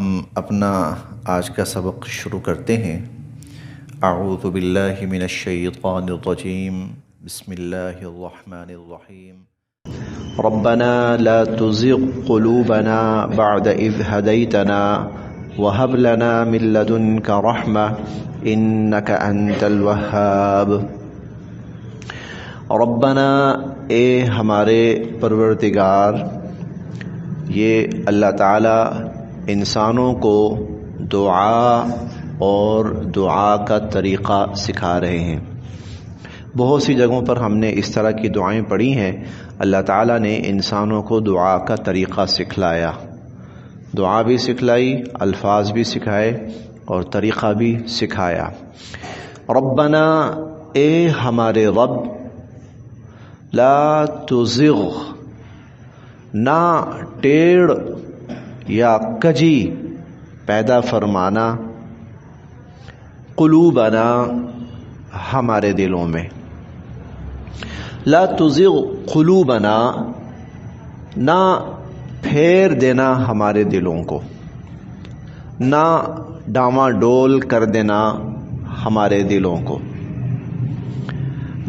ہم اپنا آج کا سبق شروع کرتے ہیں۔ اعوذ باللہ من الشیطان الرجیم، بسم اللہ الرحمن الرحیم۔ ربنا لا تزغ قلوبنا بعد اذ هديتنا وهب لنا من لدنك رحمة انك انت الوهاب۔ ربنا، اے ہمارے پروردگار، یہ اللہ تعالی انسانوں کو دعا اور دعا کا طریقہ سکھا رہے ہیں۔ بہت سی جگہوں پر ہم نے اس طرح کی دعائیں پڑھی ہیں۔ اللہ تعالیٰ نے انسانوں کو دعا کا طریقہ سکھلایا، دعا بھی سکھلائی، الفاظ بھی سکھائے اور طریقہ بھی سکھایا۔ ربنا، اے ہمارے رب، لا تزغ، نہ ٹیڑھ یا کجی پیدا فرمانا، قلوبنا، ہمارے دلوں میں۔ لا تزغ قلوبنا، نہ پھیر دینا ہمارے دلوں کو، نہ ڈاما ڈول کر دینا ہمارے دلوں کو۔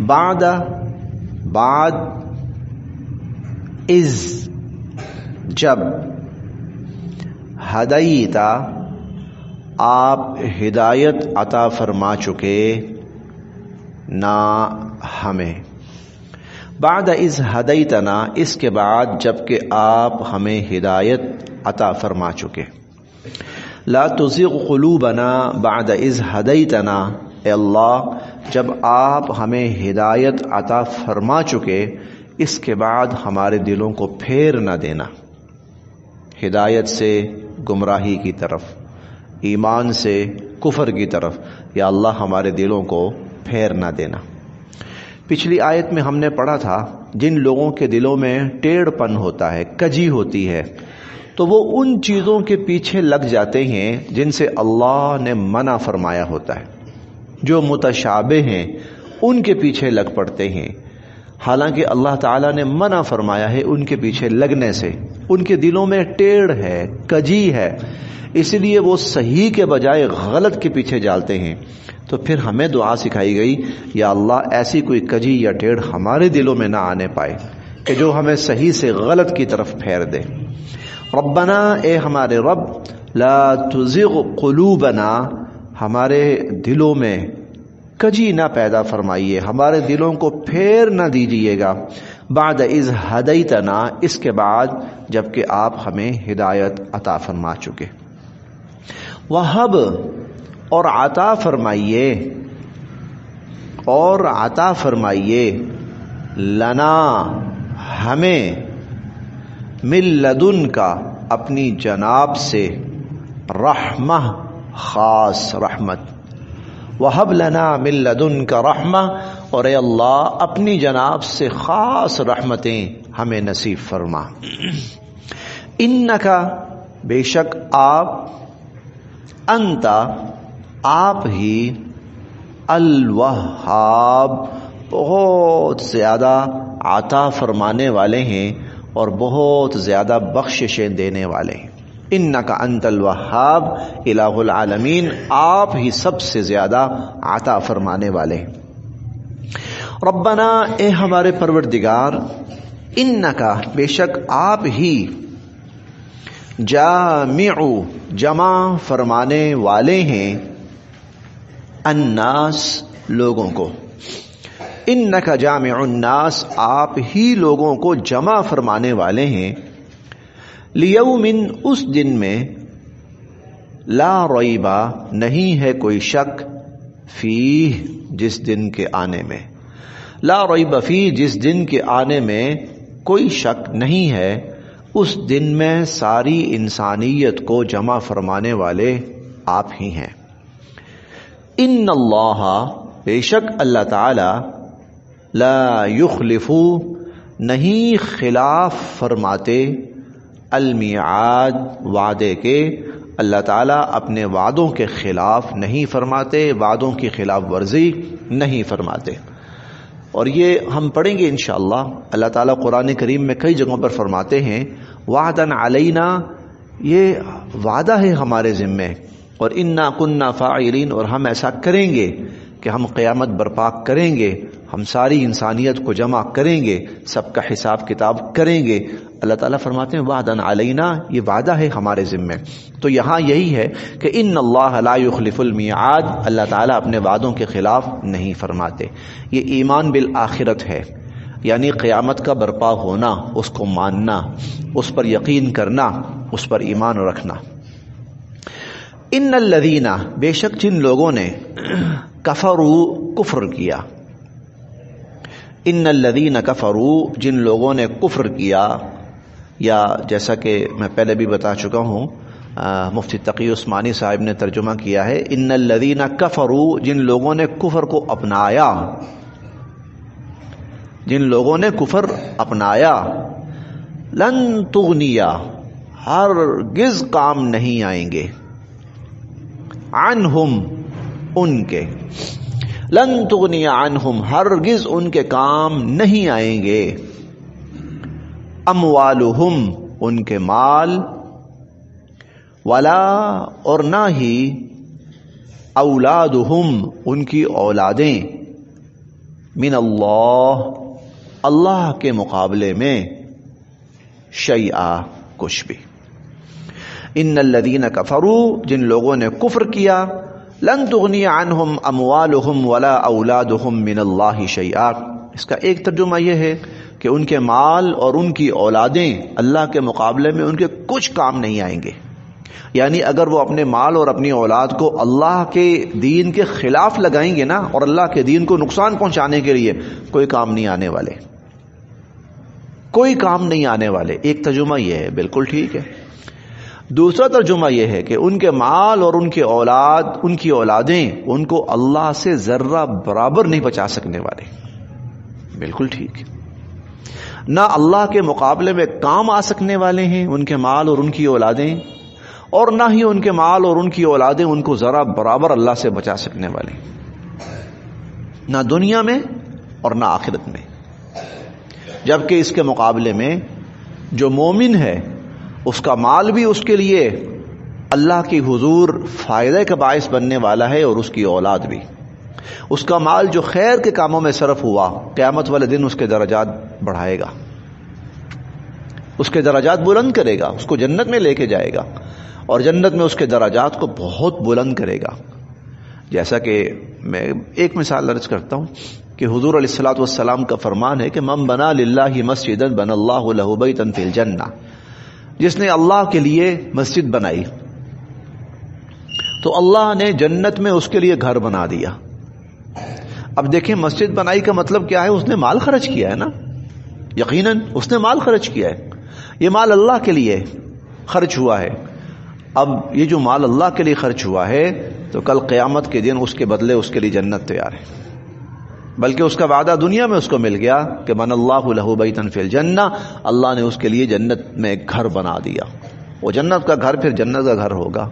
بعد از، جب، ہدایتا، آپ ہدایت عطا فرما چکے، نہ ہمیں۔ بعد از ہدایتنا، اس کے بعد جب کہ آپ ہمیں ہدایت عطا فرما چکے۔ لا تزغ قلوبنا بعد از ہدایتنا، اے اللہ، جب آپ ہمیں ہدایت عطا فرما چکے، اس کے بعد ہمارے دلوں کو پھیر نہ دینا، ہدایت سے گمراہی کی طرف، ایمان سے کفر کی طرف، یا اللہ ہمارے دلوں کو پھیر نہ دینا۔ پچھلی آیت میں ہم نے پڑھا تھا، جن لوگوں کے دلوں میں ٹیڑھ پن ہوتا ہے، کجی ہوتی ہے، تو وہ ان چیزوں کے پیچھے لگ جاتے ہیں جن سے اللہ نے منع فرمایا ہوتا ہے، جو متشابہ ہیں ان کے پیچھے لگ پڑتے ہیں، حالانکہ اللہ تعالیٰ نے منع فرمایا ہے ان کے پیچھے لگنے سے۔ ان کے دلوں میں ٹیڑھ ہے، کجی ہے، اس لیے وہ صحیح کے بجائے غلط کے پیچھے جالتے ہیں۔ تو پھر ہمیں دعا سکھائی گئی، یا اللہ ایسی کوئی کجی یا ٹیڑھ ہمارے دلوں میں نہ آنے پائے کہ جو ہمیں صحیح سے غلط کی طرف پھیر دے۔ ربنا، اے ہمارے رب، لا تزغ قلوبنا، ہمارے دلوں میں کجی نہ پیدا فرمائیے، ہمارے دلوں کو پھیر نہ دیجیے گا، بعد از ہدایتنا، اس کے بعد جب کہ آپ ہمیں ہدایت عطا فرما چکے۔ وہب، اور عطا فرمائیے، لنا، ہمیں، من لدن کا، اپنی جناب سے، رحمہ، خاص رحمت۔ وَهَبْ لَنَا مِن لَّدُنْكَ رَحْمَةً، اور اے اللہ اپنی جناب سے خاص رحمتیں ہمیں نصیب فرما۔ اِنَّكَ، بے شک آپ، انت، آپ ہی، الوہاب، بہت زیادہ عطا فرمانے والے ہیں اور بہت زیادہ بخششیں دینے والے ہیں۔ انک انت الوہاب، الہ العالمین، آپ ہی سب سے زیادہ عطا فرمانے والے ہیں۔ ربنا، اے ہمارے پروردگار، انک، بے شک آپ ہی، جامع، جمع فرمانے والے ہیں، الناس، لوگوں کو۔ انک جامع الناس، آپ ہی لوگوں کو جمع فرمانے والے ہیں، لیوم، اس دن میں، لا ریب، نہیں ہے کوئی شک، فیہ، جس دن کے آنے میں، لا ریب فیہ، جس دن کے آنے میں کوئی شک نہیں ہے، اس دن میں ساری انسانیت کو جمع فرمانے والے آپ ہی ہیں۔ ان اللہ، بے شک اللہ تعالی، لا یخلف، نہیں خلاف فرماتے، المیعاد، وعدے کے، اللہ تعالیٰ اپنے وعدوں کے خلاف نہیں فرماتے، وعدوں کی خلاف ورزی نہیں فرماتے۔ اور یہ ہم پڑھیں گے انشاءاللہ۔ اللہ تعالیٰ قرآن کریم میں کئی جگہوں پر فرماتے ہیں وعدن علینا، یہ وعدہ ہے ہمارے ذمے، اور انا کننا فاعلین، اور ہم ایسا کریں گے کہ ہم قیامت برپا کریں گے، ہم ساری انسانیت کو جمع کریں گے، سب کا حساب کتاب کریں گے۔ اللہ تعالیٰ فرماتے ہیں وعدن علینا، یہ وعدہ ہے ہمارے ذمے۔ تو یہاں یہی ہے کہ ان اللہ لا یخلف المیعاد، اللہ تعالیٰ اپنے وعدوں کے خلاف نہیں فرماتے۔ یہ ایمان بالآخرت ہے، یعنی قیامت کا برپا ہونا، اس کو ماننا، اس پر یقین کرنا، اس پر ایمان رکھنا۔ ان الذین، بے شک جن لوگوں نے کفروا، کفر کیا، ان الذین کفروا، جن لوگوں نے کفر کیا، یا جیسا کہ میں پہلے بھی بتا چکا ہوں، مفتی تقی عثمانی صاحب نے ترجمہ کیا ہے ان الذین کفروا، جن لوگوں نے کفر کو اپنایا، جن لوگوں نے کفر اپنایا، لن تغنیا، ہرگز کام نہیں آئیں گے، عنہم، ان کے، لن تغنی عنہم، ہرگز ان کے کام نہیں آئیں گے، اموالہم، ان کے مال، ولا، اور نہ ہی، اولادہم، ان کی اولادیں، من اللہ، اللہ کے مقابلے میں، شیئا، کچھ بھی۔ ان الذین کفروا، جن لوگوں نے کفر کیا، لن تغنی عنہم اموالہم ولا اولادہم من اللہ شیئا، اس کا ایک ترجمہ یہ ہے کہ ان کے مال اور ان کی اولادیں اللہ کے مقابلے میں ان کے کچھ کام نہیں آئیں گے، یعنی اگر وہ اپنے مال اور اپنی اولاد کو اللہ کے دین کے خلاف لگائیں گے نا، اور اللہ کے دین کو نقصان پہنچانے کے لیے، کوئی کام نہیں آنے والے، کوئی کام نہیں آنے والے۔ ایک ترجمہ یہ ہے، بالکل ٹھیک ہے۔ دوسرا ترجمہ یہ ہے کہ ان کے مال اور ان کی اولاد، ان کی اولادیں ان کو اللہ سے ذرہ برابر نہیں بچا سکنے والے، بالکل ٹھیک۔ نہ اللہ کے مقابلے میں کام آ سکنے والے ہیں ان کے مال اور ان کی اولادیں، اور نہ ہی ان کے مال اور ان کی اولادیں ان کو ذرا برابر اللہ سے بچا سکنے والے، نہ دنیا میں اور نہ آخرت میں۔ جبکہ اس کے مقابلے میں جو مومن ہے، اس کا مال بھی اس کے لیے اللہ کی حضور فائدہ کا باعث بننے والا ہے، اور اس کی اولاد بھی۔ اس کا مال جو خیر کے کاموں میں صرف ہوا، قیامت والے دن اس کے درجات بڑھائے گا، اس کے درجات بلند کرے گا، اس کو جنت میں لے کے جائے گا، اور جنت میں اس کے درجات کو بہت بلند کرے گا۔ جیسا کہ میں ایک مثال عرض کرتا ہوں کہ حضور علیہ الصلوۃ والسلام کا فرمان ہے کہ من بنا للہ مسجدا بنى اللہ لہ بیتا فی الجنہ، جس نے اللہ کے لیے مسجد بنائی تو اللہ نے جنت میں اس کے لیے گھر بنا دیا۔ اب دیکھیں، مسجد بنائی کا مطلب کیا ہے؟ اس نے مال خرچ کیا ہے نا، یقیناً اس نے مال خرچ کیا ہے، یہ مال اللہ کے لیے خرچ ہوا ہے۔ اب یہ جو مال اللہ کے لیے خرچ ہوا ہے تو کل قیامت کے دن اس کے بدلے اس کے لیے جنت تیار ہے، بلکہ اس کا وعدہ دنیا میں اس کو مل گیا کہ من اللہ لہ بیتا فی الجنہ، اللہ نے اس کے لیے جنت میں ایک گھر بنا دیا۔ وہ جنت کا گھر پھر جنت کا گھر ہوگا،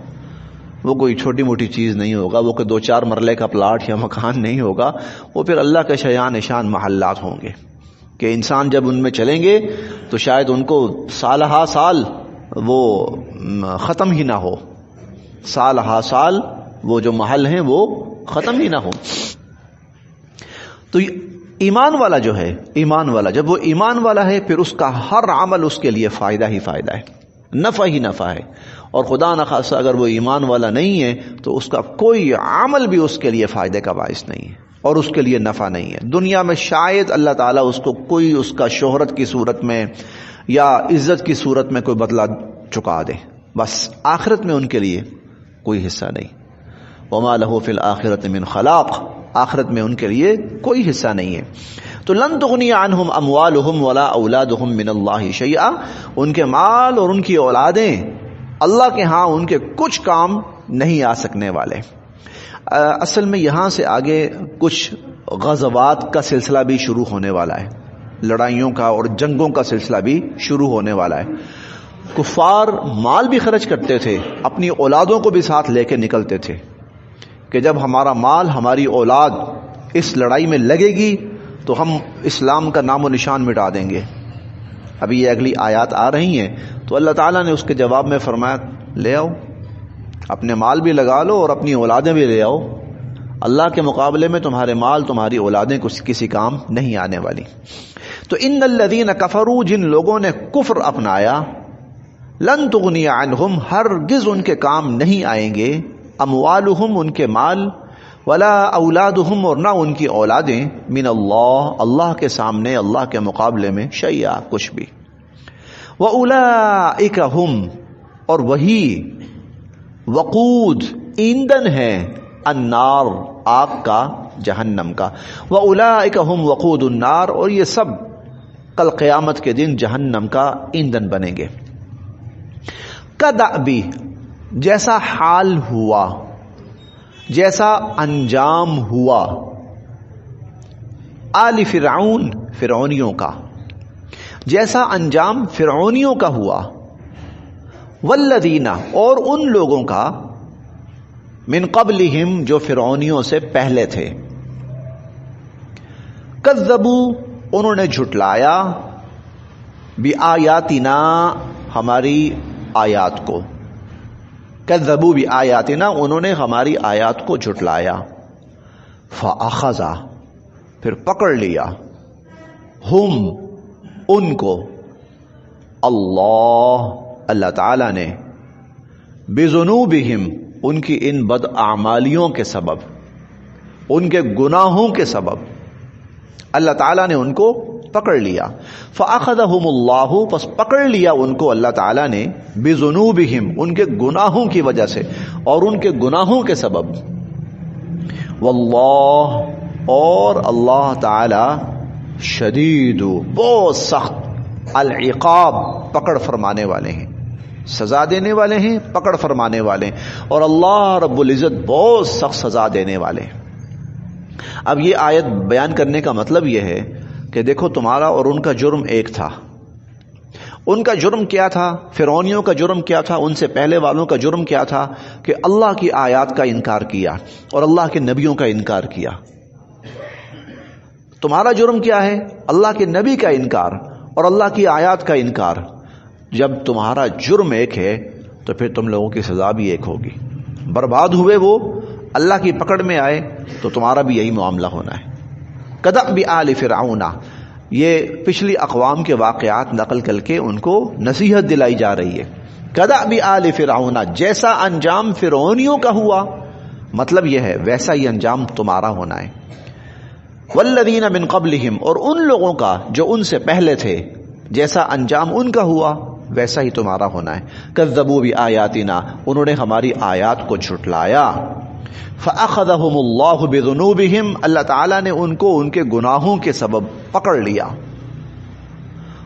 وہ کوئی چھوٹی موٹی چیز نہیں ہوگا، وہ کوئی 2-4 مرلے کا پلاٹ یا مکان نہیں ہوگا، وہ پھر اللہ کے شایان شان محلات ہوں گے کہ انسان جب ان میں چلیں گے تو شاید ان کو سال ہا سال وہ ختم ہی نہ ہو، سال ہا سال وہ جو محل ہیں وہ ختم ہی نہ ہو۔ تو ایمان والا جو ہے، ایمان والا جب وہ ایمان والا ہے، پھر اس کا ہر عمل اس کے لیے فائدہ ہی فائدہ ہے، نفع ہی نفع ہے، اور خدا نخواستہ اگر وہ ایمان والا نہیں ہے تو اس کا کوئی عمل بھی اس کے لیے فائدے کا باعث نہیں ہے اور اس کے لیے نفع نہیں ہے۔ دنیا میں شاید اللہ تعالیٰ اس کو کوئی اس کا شہرت کی صورت میں یا عزت کی صورت میں کوئی بدلہ چکا دے، بس آخرت میں ان کے لیے کوئی حصہ نہیں۔ وما لہ فی الآخرۃ من خلاق، آخرت میں ان کے لیے کوئی حصہ نہیں ہے۔ تو لن تغنی عنہم اموالہم ولا اولادہم من اللہ شیئا، ان کے مال اور ان کی اولادیں اللہ کے ہاں ان کے کچھ کام نہیں آ سکنے والے۔ اصل میں یہاں سے آگے کچھ غزوات کا سلسلہ بھی شروع ہونے والا ہے، لڑائیوں کا اور جنگوں کا سلسلہ بھی شروع ہونے والا ہے۔ کفار مال بھی خرچ کرتے تھے، اپنی اولادوں کو بھی ساتھ لے کے نکلتے تھے کہ جب ہمارا مال، ہماری اولاد اس لڑائی میں لگے گی تو ہم اسلام کا نام و نشان مٹا دیں گے، ابھی یہ اگلی آیات آ رہی ہیں تو اللہ تعالیٰ نے اس کے جواب میں فرمایا لے آؤ، اپنے مال بھی لگا لو اور اپنی اولادیں بھی لے آؤ، اللہ کے مقابلے میں تمہارے مال تمہاری اولادیں کسی کام نہیں آنے والی۔ تو ان الذین کفروا، جن لوگوں نے کفر اپنایا، لن تغنی عنہم، ہرگز ان کے کام نہیں آئیں گے، اموالہم، ان کے مال، ولا اولادہم، اور نہ ان کی اولادیں، من اللہ، اللہ کے سامنے، اللہ کے مقابلے میں، شیئا، کچھ بھی، واولئک ہم، اور وہی وقود، ایندھن ہے، النار، آگ کا، جہنم کا، واولئک ہم وقود النار، اور یہ سب کل قیامت کے دن جہنم کا ایندھن بنیں گے۔ کدأبی، جیسا حال ہوا، جیسا انجام ہوا، آل فرعون، فرعونیوں کا، جیسا انجام فرعونیوں کا ہوا، والذین، اور ان لوگوں کا، من قبلہم، جو فرعونیوں سے پہلے تھے، کذبوا، انہوں نے جھٹلایا، بآیاتنا، ہماری آیات کو، کذبوا بآیاتنا، انہوں نے ہماری آیات کو جھٹلایا، فأخذ، پھر پکڑ لیا، ہم، ان کو، اللہ تعالی نے، بذنوبہم، ان کی ان بد اعمالیوں کے سبب، ان کے گناہوں کے سبب اللہ تعالیٰ نے ان کو پکڑ لیا، فأخذہم اللہ، پس پکڑ لیا ان کو اللہ تعالیٰ نے، بذنوبہم، ان کے گناہوں کی وجہ سے اور ان کے گناہوں کے سبب، واللہ، اور اللہ تعالی، شدید، بہت سخت، العقاب، پکڑ فرمانے والے ہیں، سزا دینے والے ہیں، پکڑ فرمانے والے ہیں، اور اللہ رب العزت بہت سخت سزا دینے والے ہیں۔ اب یہ آیت بیان کرنے کا مطلب یہ ہے کہ دیکھو تمہارا اور ان کا جرم ایک تھا۔ ان کا جرم کیا تھا؟ فرعونیوں کا جرم کیا تھا؟ ان سے پہلے والوں کا جرم کیا تھا؟ کہ اللہ کی آیات کا انکار کیا اور اللہ کے نبیوں کا انکار کیا۔ تمہارا جرم کیا ہے؟ اللہ کے نبی کا انکار اور اللہ کی آیات کا انکار۔ جب تمہارا جرم ایک ہے تو پھر تم لوگوں کی سزا بھی ایک ہوگی۔ برباد ہوئے وہ، اللہ کی پکڑ میں آئے تو تمہارا بھی یہی معاملہ ہونا ہے۔ کدأب آل فرعون، یہ پچھلی اقوام کے واقعات نقل کر کے ان کو نصیحت دلائی جا رہی ہے۔ کدأب آل فرعون، جیسا انجام فرعونیوں کا ہوا، مطلب یہ ہے ویسا ہی انجام تمہارا ہونا ہے۔ والذین من قبلہم، اور ان لوگوں کا جو ان سے پہلے تھے، جیسا انجام ان کا ہوا ویسا ہی تمہارا ہونا ہے۔ کذبوا بآیاتنا، انہوں نے ہماری آیات کو جھٹلایا۔ فأخذہم اللہ بذنوبہم، اللہ تعالیٰ نے ان کو ان کے گناہوں کے سبب پکڑ لیا۔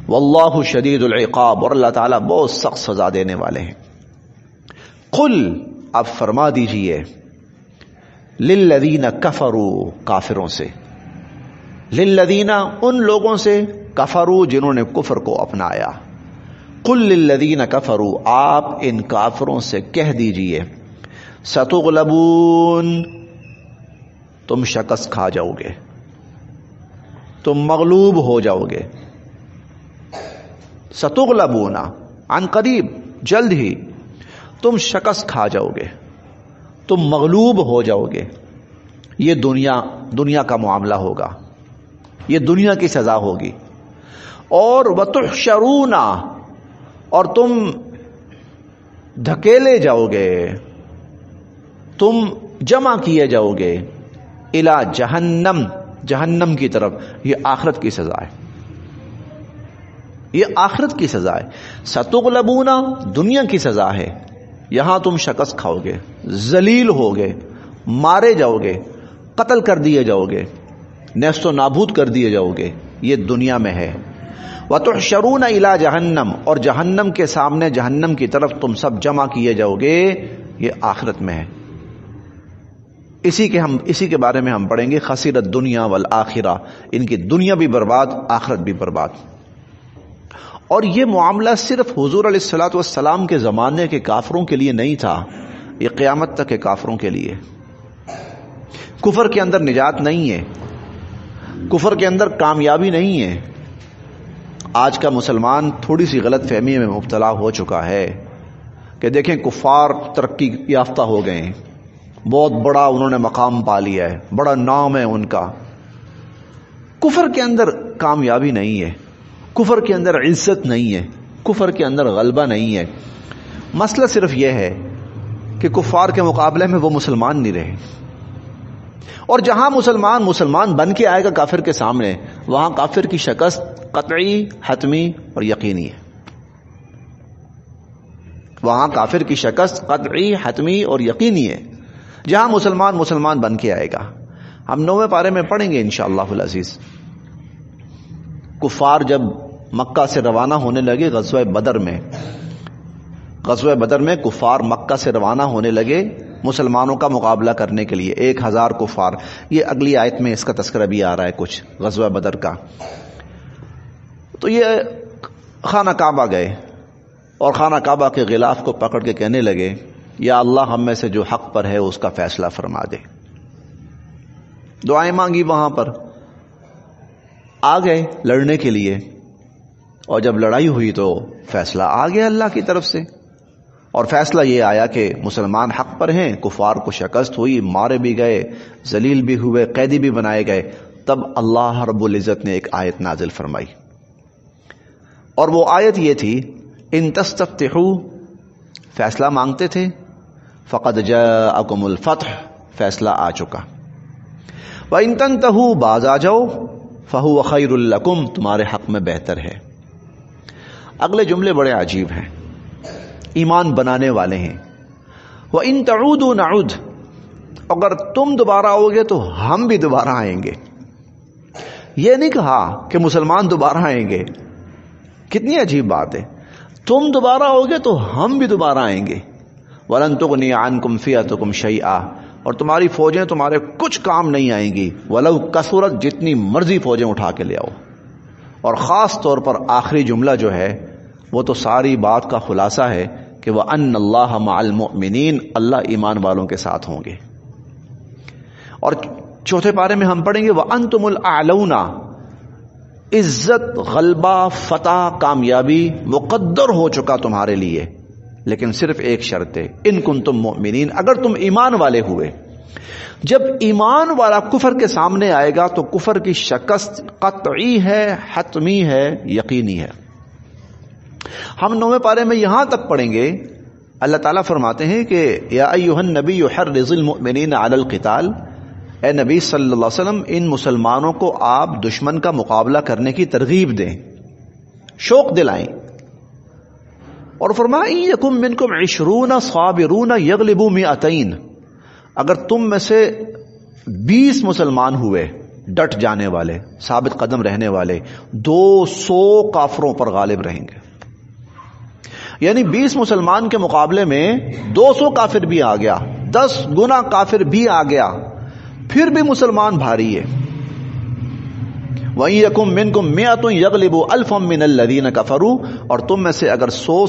واللہ شدید العقاب، اور اللہ تعالیٰ بہت سخت سزا دینے والے ہیں۔ قل، اب فرما دیجئے، للذین کفروا، کافروں سے، للذین، ان لوگوں سے، کفروا، جنہوں نے کفر کو اپنایا۔ قل للذین کفروا، آپ ان کافروں سے کہہ دیجئے، ستغلبون، تم شکست کھا جاؤ گے، تم مغلوب ہو جاؤ گے۔ ستغلبون، عن قریب، جلد ہی تم شکست کھا جاؤ گے، تم مغلوب ہو جاؤ گے۔ یہ دنیا کا معاملہ ہوگا، یہ دنیا کی سزا ہوگی۔ اور وتحشرون، اور تم دھکیلے جاؤ گے، تم جمع کیے جاؤ گے، الی جہنم، جہنم کی طرف۔ یہ آخرت کی سزا ہے، یہ آخرت کی سزا ہے۔ ستغلبون دنیا کی سزا ہے، یہاں تم شکست کھاؤ گے، ذلیل ہوگے، مارے جاؤ گے، قتل کر دیے جاؤ گے، نیست و نابود کر دیے جاؤ گے، یہ دنیا میں ہے۔ وتحشرون الی جہنم، اور جہنم کے سامنے، جہنم کی طرف تم سب جمع کیے جاؤ گے، یہ آخرت میں ہے۔ اسی کے بارے میں ہم پڑھیں گے، خسرت دنیا والآخرہ، ان کی دنیا بھی برباد، آخرت بھی برباد۔ اور یہ معاملہ صرف حضور علیہ الصلوۃ والسلام کے زمانے کے کافروں کے لیے نہیں تھا، یہ قیامت تک کے کافروں کے لیے۔ کفر کے اندر نجات نہیں ہے، کفر کے اندر کامیابی نہیں ہے، آج کا مسلمان تھوڑی سی غلط فہمی میں مبتلا ہو چکا ہے کہ دیکھیں کفار ترقی یافتہ ہو گئے ہیں، بہت بڑا انہوں نے مقام پا لیا ہے، بڑا نام ہے ان کا۔ کفر کے اندر کامیابی نہیں ہے، کفر کے اندر عزت نہیں ہے، کفر کے اندر غلبہ نہیں ہے۔ مسئلہ صرف یہ ہے کہ کفار کے مقابلے میں وہ مسلمان نہیں رہے، اور جہاں مسلمان بن کے آئے گا کافر کے سامنے، وہاں کافر کی شکست قطعی، حتمی اور یقینی ہے۔ وہاں کافر کی شکست قطعی، حتمی اور یقینی ہے جہاں مسلمان بن کے آئے گا۔ ہم 9ویں پارے میں پڑھیں گے انشاءاللہ العزیز۔ کفار جب مکہ سے روانہ ہونے لگے غزوہ بدر میں کفار مکہ سے روانہ ہونے لگے مسلمانوں کا مقابلہ کرنے کے لیے، 1000 کفار۔ یہ اگلی آیت میں اس کا تذکرہ بھی آ رہا ہے کچھ غزوہ بدر کا۔ تو یہ خانہ کعبہ گئے اور خانہ کعبہ کے غلاف کو پکڑ کے کہنے لگے یا اللہ ہم میں سے جو حق پر ہے اس کا فیصلہ فرما دے۔ دعائیں مانگی، وہاں پر آ گئے لڑنے کے لیے، اور جب لڑائی ہوئی تو فیصلہ آ گیا اللہ کی طرف سے، اور فیصلہ یہ آیا کہ مسلمان حق پر ہیں، کفار کو شکست ہوئی، مارے بھی گئے، ذلیل بھی ہوئے، قیدی بھی بنائے گئے۔ تب اللہ رب العزت نے ایک آیت نازل فرمائی، اور وہ آیت یہ تھی ان تستفتحوا، فیصلہ مانگتے تھے، فقد جاءکم الفتح، فیصلہ آ چکا، وَإِن تَنْتَهُوا، باز آ جاؤ، فَهُوَ خَيْرٌ لَكُمْ، تمہارے حق میں بہتر ہے۔ اگلے جملے بڑے عجیب ہیں، ایمان بنانے والے ہیں۔ وَإِن تَعُودُوا نَعُدْ، اگر تم دوبارہ آؤ گے تو ہم بھی دوبارہ آئیں گے۔ یہ نہیں کہا کہ مسلمان دوبارہ آئیں گے، کتنی عجیب بات ہے، تم دوبارہ آؤ گے تو ہم بھی دوبارہ آئیں گے۔ وَلَن تُغْنِيَ عَنْكُمْ فِئَتُكُمْ شَيْئًا، اور تمہاری فوجیں تمہارے کچھ کام نہیں آئیں گی، وَلَوْ كَثُرَتْ، جتنی مرضی فوجیں اٹھا کے لے آؤ۔ اور خاص طور پر آخری جملہ جو ہے وہ تو ساری بات کا خلاصہ ہے کہ وَأَنَّ اللَّهَ مَعَ الْمُؤْمِنِينَ، اللہ ایمان والوں کے ساتھ ہوں گے۔ اور چوتھے پارے میں ہم پڑھیں گے وَأَنْتُمُ الْأَعْلَوْنَ، عزت، غلبہ، فتح، کامیابی مقدر ہو چکا تمہارے لیے، لیکن صرف ایک شرط ہے، ان کنتم مؤمنین، اگر تم ایمان والے ہوئے۔ جب ایمان والا کفر کے سامنے آئے گا تو کفر کی شکست قطعی ہے، حتمی ہے، یقینی ہے۔ ہم 9ویں پارے میں یہاں تک پڑھیں گے، اللہ تعالیٰ فرماتے ہیں کہ یا ایھا النبی حرض المؤمنین علی القتال، اے نبی صلی اللہ علیہ وسلم ان مسلمانوں کو آپ دشمن کا مقابلہ کرنے کی ترغیب دیں، شوق دلائیں۔ اور فرمایا ان یکم منکم 20 صابرون یغلبوا 200، اگر تم میں سے 20 مسلمان ہوئے ڈٹ جانے والے، ثابت قدم رہنے والے، 200 کافروں پر غالب رہیں گے۔ یعنی 20 مسلمان کے مقابلے میں 200 کافر بھی آ گیا، 10 گنا کافر بھی آ گیا، پھر بھی مسلمان بھاری ہے۔ وَإِن يَكُن مِّنكُم 100 يَغْلِبُوا أَلْفًا مِّنَ الَّذِينَ كَفَرُوا، اور تم میں سے اگر 100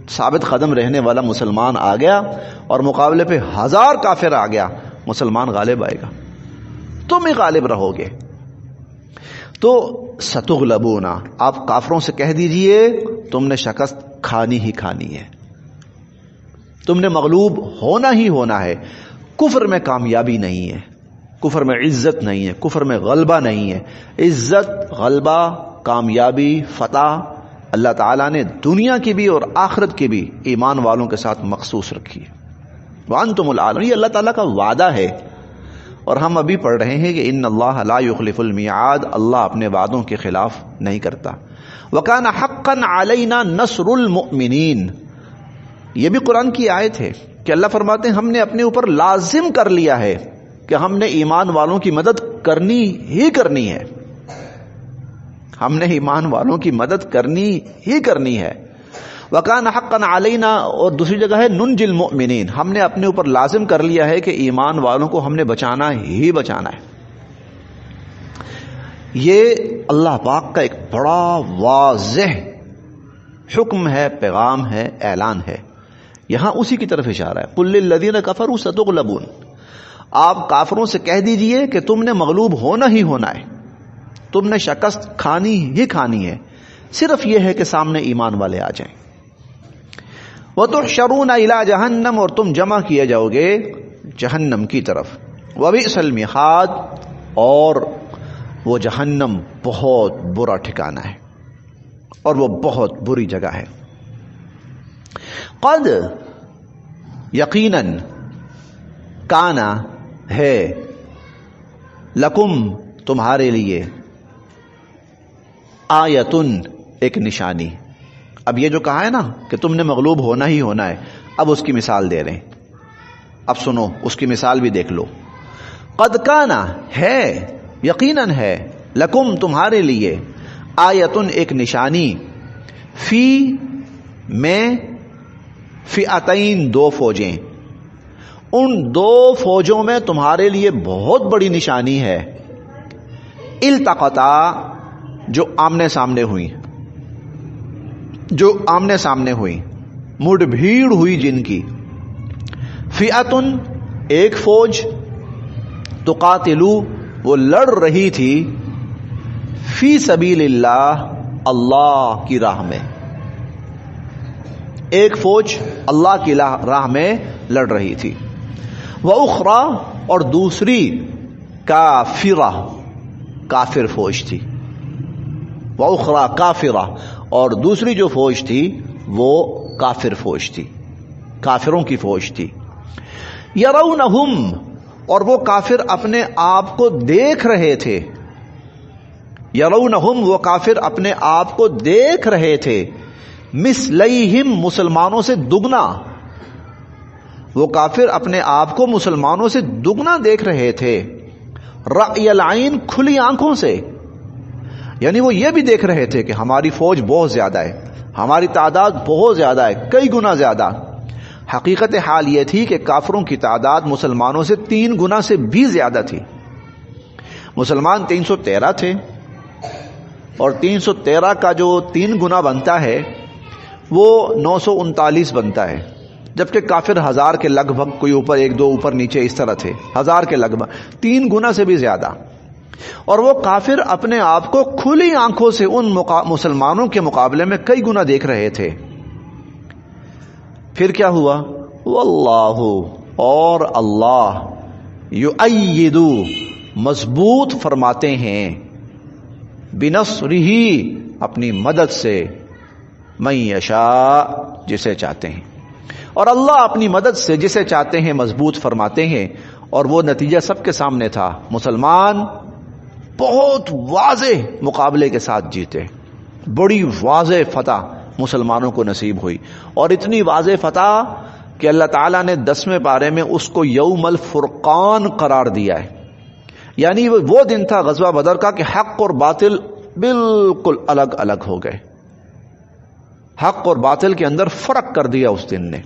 ثابت قدم رہنے والا مسلمان آ گیا اور مقابلے پہ 1000 کافر آ گیا، مسلمان غالب آئے گا، تم ہی غالب رہو گے۔ تو ستغلبون، آپ کافروں سے کہہ دیجئے تم نے شکست کھانی ہی کھانی ہے، تم نے مغلوب ہونا ہی ہونا ہے۔ کفر میں کامیابی نہیں ہے، کفر میں عزت نہیں ہے، کفر میں غلبہ نہیں ہے۔ عزت، غلبہ، کامیابی، فتح اللہ تعالیٰ نے دنیا کی بھی اور آخرت کی بھی ایمان والوں کے ساتھ مخصوص رکھی ہے۔ وَأَنْتُمُ الْأَعْلَوْنَ، یہ اللہ تعالیٰ کا وعدہ ہے، اور ہم ابھی پڑھ رہے ہیں کہ ان اللہ لا یخلف المیعاد، اللہ اپنے وعدوں کے خلاف نہیں کرتا۔ وَكَانَ حَقًّا عَلَيْنَا نَصْرُ الْمُؤْمِنِينَ، یہ بھی قرآن کی آیت ہے کہ اللہ فرماتے ہیں ہم نے اپنے اوپر لازم کر لیا ہے کہ ہم نے ایمان والوں کی مدد کرنی ہی کرنی ہے، ہم نے ایمان والوں کی مدد کرنی ہی کرنی ہے۔ وَكَانَ حَقًّا عَلَيْنَا، اور دوسری جگہ ہے نُنْجِ الْمُؤْمِنِينَ، ہم نے اپنے اوپر لازم کر لیا ہے کہ ایمان والوں کو ہم نے بچانا ہی بچانا ہے۔ یہ اللہ پاک کا ایک بڑا واضح حکم ہے، پیغام ہے، اعلان ہے، یہاں اسی کی طرف اشارہ ہے۔ قُلْ لِلَّذِينَ كَفَرُوا سَتُغْلَبُونَ، آپ کافروں سے کہہ دیجئے کہ تم نے مغلوب ہونا ہی ہونا ہے، تم نے شکست کھانی ہی کھانی ہے۔ صرف یہ ہے کہ سامنے ایمان والے آ جائیں. وَتُحْشَرُونَ إِلَىٰ جَهَنَّمَ، اور تم جمع کیے جاؤ گے جہنم کی طرف. وَبِئْسَ الْمِہَادُ، اور وہ جہنم بہت برا ٹھکانہ ہے اور وہ بہت بری جگہ ہے. قد، یقیناً، کانا، ہے، لکم، تمہارے لیے، آیتن، ایک نشانی. اب یہ جو کہا ہے نا کہ تم نے مغلوب ہونا ہی ہونا ہے، اب اس کی مثال دے رہے ہیں. اب سنو، اس کی مثال بھی دیکھ لو. قد کانا، ہے، یقیناً ہے، لکم، تمہارے لیے، آیتن، ایک نشانی، فی، میں، فئتین، دو فوجیں، ان دو فوجوں میں تمہارے لیے بہت بڑی نشانی ہے. التقطا، جو آمنے سامنے ہوئی، جو آمنے سامنے ہوئی، مڈ بھیڑ ہوئی جن کی. فئتن، ایک فوج، تقاتلو، وہ لڑ رہی تھی، فی سبیل اللہ، اللہ کی راہ میں. ایک فوج اللہ کی راہ میں لڑ رہی تھی. وَأُخْرَى، اور دوسری، کافرہ، کافر فوج تھی. وَأُخْرَى کافرہ، اور دوسری جو فوج تھی وہ کافر فوج تھی، کافروں کی فوج تھی. یرونہم، اور وہ کافر اپنے آپ کو دیکھ رہے تھے. یرونہم، وہ کافر اپنے آپ کو دیکھ رہے تھے. مثلیہم، مسلمانوں سے دگنا. وہ کافر اپنے آپ کو مسلمانوں سے دگنا دیکھ رہے تھے. رأی العین، کھلی آنکھوں سے. یعنی وہ یہ بھی دیکھ رہے تھے کہ ہماری فوج بہت زیادہ ہے، ہماری تعداد بہت زیادہ ہے، کئی گنا زیادہ. حقیقت حال یہ تھی کہ کافروں کی تعداد مسلمانوں سے 3 گنا سے بھی زیادہ تھی. مسلمان 313 تھے، اور 313 کا جو 3 گنا بنتا ہے وہ 939 بنتا ہے. جبکہ کافر 1000 کے لگ بھگ، کوئی اوپر 1-2 اوپر نیچے اس طرح تھے، 1000 کے لگ بھگ، 3 گنا سے بھی زیادہ. اور وہ کافر اپنے آپ کو کھلی آنکھوں سے ان مسلمانوں کے مقابلے میں کئی گنا دیکھ رہے تھے. پھر کیا ہوا؟ واللہ، اور اللہ، یؤید، مضبوط فرماتے ہیں، بنصرہ، اپنی مدد سے، من یشاء، جسے چاہتے ہیں. اور اللہ اپنی مدد سے جسے چاہتے ہیں مضبوط فرماتے ہیں. اور وہ نتیجہ سب کے سامنے تھا، مسلمان بہت واضح مقابلے کے ساتھ جیتے. بڑی واضح فتح مسلمانوں کو نصیب ہوئی، اور اتنی واضح فتح کہ اللہ تعالیٰ نے 10ویں پارے میں اس کو یوم الفرقان قرار دیا ہے. یعنی وہ دن تھا غزوہ بدر کا کہ حق اور باطل بالکل الگ الگ ہو گئے. حق اور باطل کے اندر فرق کر دیا اس دن نے.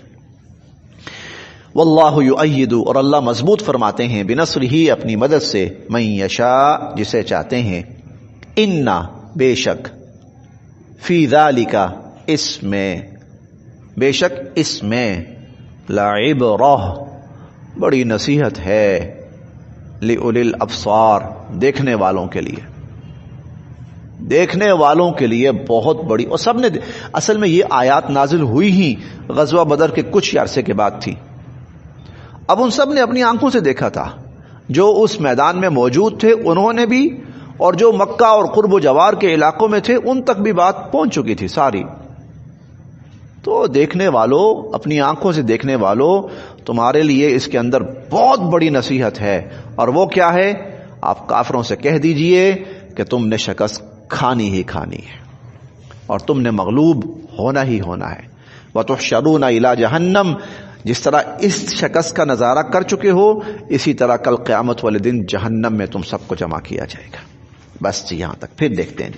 واللہ یؤید، اور اللہ مضبوط فرماتے ہیں، بنصرہ، اپنی مدد سے، من یشاء، جسے چاہتے ہیں. انا، بے شک، فی ذالک، اس میں، بے شک اس میں، لعبرہ، بڑی نصیحت ہے، لأولی الابصار، دیکھنے والوں کے لیے، دیکھنے والوں کے لیے بہت بڑی. اور سب نے، اصل میں یہ آیات نازل ہوئی ہی غزوہ بدر کے کچھ عرصے کے بعد تھی. اب ان سب نے اپنی آنکھوں سے دیکھا تھا، جو اس میدان میں موجود تھے انہوں نے بھی، اور جو مکہ اور قرب و جوار کے علاقوں میں تھے ان تک بھی بات پہنچ چکی تھی ساری. تو دیکھنے والوں، اپنی آنکھوں سے دیکھنے والوں، تمہارے لیے اس کے اندر بہت بڑی نصیحت ہے. اور وہ کیا ہے؟ آپ کافروں سے کہہ دیجئے کہ تم نے شکست کھانی ہی کھانی ہے، اور تم نے مغلوب ہونا ہی ہونا ہے. وَتُحْشَرُونَ إِلَىٰ جَهَنَّمَ، جس طرح اس شکست کا نظارہ کر چکے ہو، اسی طرح کل قیامت والے دن جہنم میں تم سب کو جمع کیا جائے گا. بس یہاں تک، پھر دیکھتے ہیں.